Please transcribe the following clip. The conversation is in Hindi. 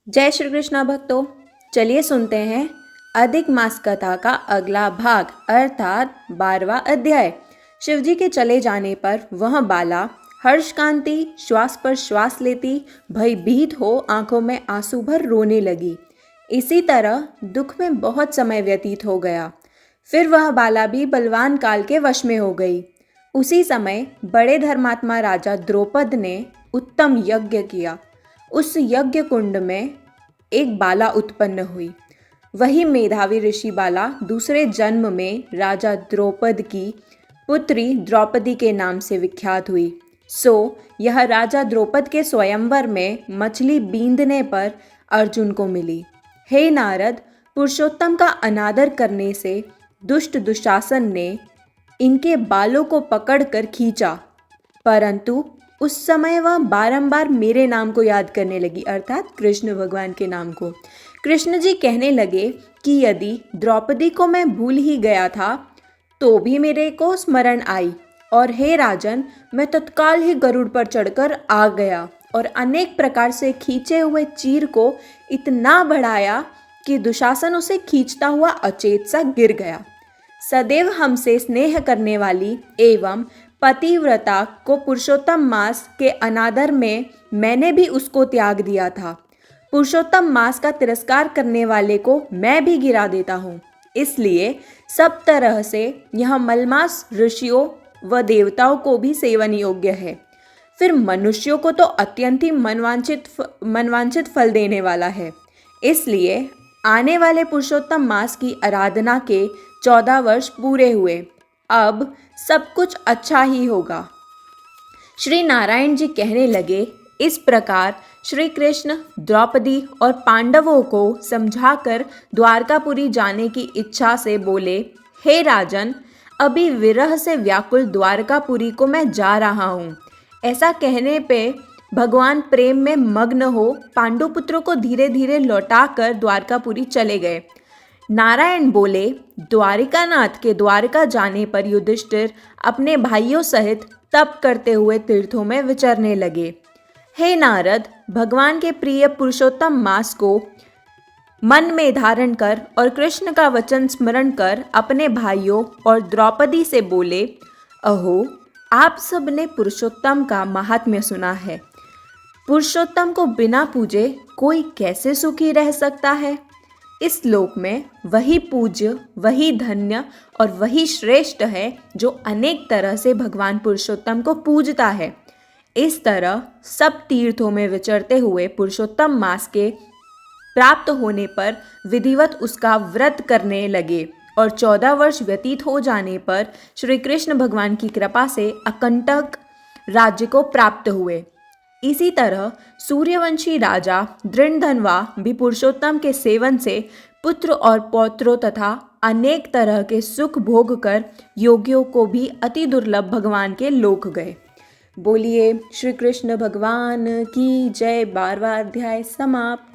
जय श्री कृष्णा भक्तों, चलिए सुनते हैं अधिक मास कथा का अगला भाग अर्थात 12वां अध्याय। शिवजी के चले जाने पर वह बाला हर्ष कांति श्वास पर श्वास लेती भयभीत हो आंखों में आंसू भर रोने लगी। इसी तरह दुख में बहुत समय व्यतीत हो गया। फिर वह बाला भी बलवान काल के वश में हो गई। उसी समय बड़े धर्मात्मा राजा द्रौपद ने उत्तम यज्ञ किया। उस यज्ञ कुंड में एक बाला उत्पन्न हुई। वही मेधावी ऋषि बाला दूसरे जन्म में राजा द्रौपद की पुत्री द्रौपदी के नाम से विख्यात हुई। सो यह राजा द्रौपद के स्वयंवर में मछली बींधने पर अर्जुन को मिली। हे नारद, पुरुषोत्तम का अनादर करने से दुष्ट दुशासन ने इनके बालों को पकड़कर खींचा, परंतु उस समय वह बारंबार मेरे नाम को याद करने लगी, अर्थात कृष्ण भगवान के नाम को। कृष्ण जी कहने लगे कि यदि द्रौपदी को मैं भूल ही गया था तो भी मेरे को स्मरण आई, और हे राजन, मैं तत्काल ही गरुड़ पर चढ़कर आ गया और अनेक प्रकार से खींचे हुए चीर को इतना बढ़ाया कि दुशासन उसे खींचता हुआ अचेत सा गिर गया। सदैव हमसे स्नेह करने वाली एवं पतिव्रता को पुरुषोत्तम मास के अनादर में मैंने भी उसको त्याग दिया था। पुरुषोत्तम मास का तिरस्कार करने वाले को मैं भी गिरा देता हूँ। इसलिए सब तरह से यह मलमास ऋषियों व देवताओं को भी सेवन योग्य है। फिर मनुष्यों को तो अत्यंत ही मनवांछित फल देने वाला है। इसलिए आने वाले पुरुषोत्तम मास की आराधना के 14 वर्ष पूरे हुए। अब सब कुछ अच्छा ही होगा। श्री नारायण जी कहने लगे, इस प्रकार श्री कृष्ण द्रौपदी और पांडवों को समझाकर द्वारकापुरी जाने की इच्छा से बोले, हे राजन, अभी विरह से व्याकुल द्वारकापुरी को मैं जा रहा हूँ। ऐसा कहने पे भगवान प्रेम में मग्न हो पांडुपुत्रों को धीरे धीरे लौटाकर द्वारकापुरी चले गए। नारायण बोले, द्वारिकानाथ के द्वारका जाने पर युधिष्ठिर अपने भाइयों सहित तप करते हुए तीर्थों में विचरने लगे। हे नारद, भगवान के प्रिय पुरुषोत्तम मास को मन में धारण कर और कृष्ण का वचन स्मरण कर अपने भाइयों और द्रौपदी से बोले, अहो, आप सब ने पुरुषोत्तम का महात्म्य सुना है। पुरुषोत्तम को बिना पूजे कोई कैसे सुखी रह सकता है। इस लोक में वही पूज्य, वही धन्य और वही श्रेष्ठ है जो अनेक तरह से भगवान पुरुषोत्तम को पूजता है। इस तरह सब तीर्थों में विचरते हुए पुरुषोत्तम मास के प्राप्त होने पर विधिवत उसका व्रत करने लगे और 14 वर्ष व्यतीत हो जाने पर श्री कृष्ण भगवान की कृपा से अकंटक राज्य को प्राप्त हुए। इसी तरह सूर्यवंशी राजा दृढ़धनवा भी पुरुषोत्तम के सेवन से पुत्र और पौत्रों तथा अनेक तरह के सुख भोग कर योगियों को भी अति दुर्लभ भगवान के लोक गए। बोलिए श्री कृष्ण भगवान की जय। 12वां अध्याय समाप्त।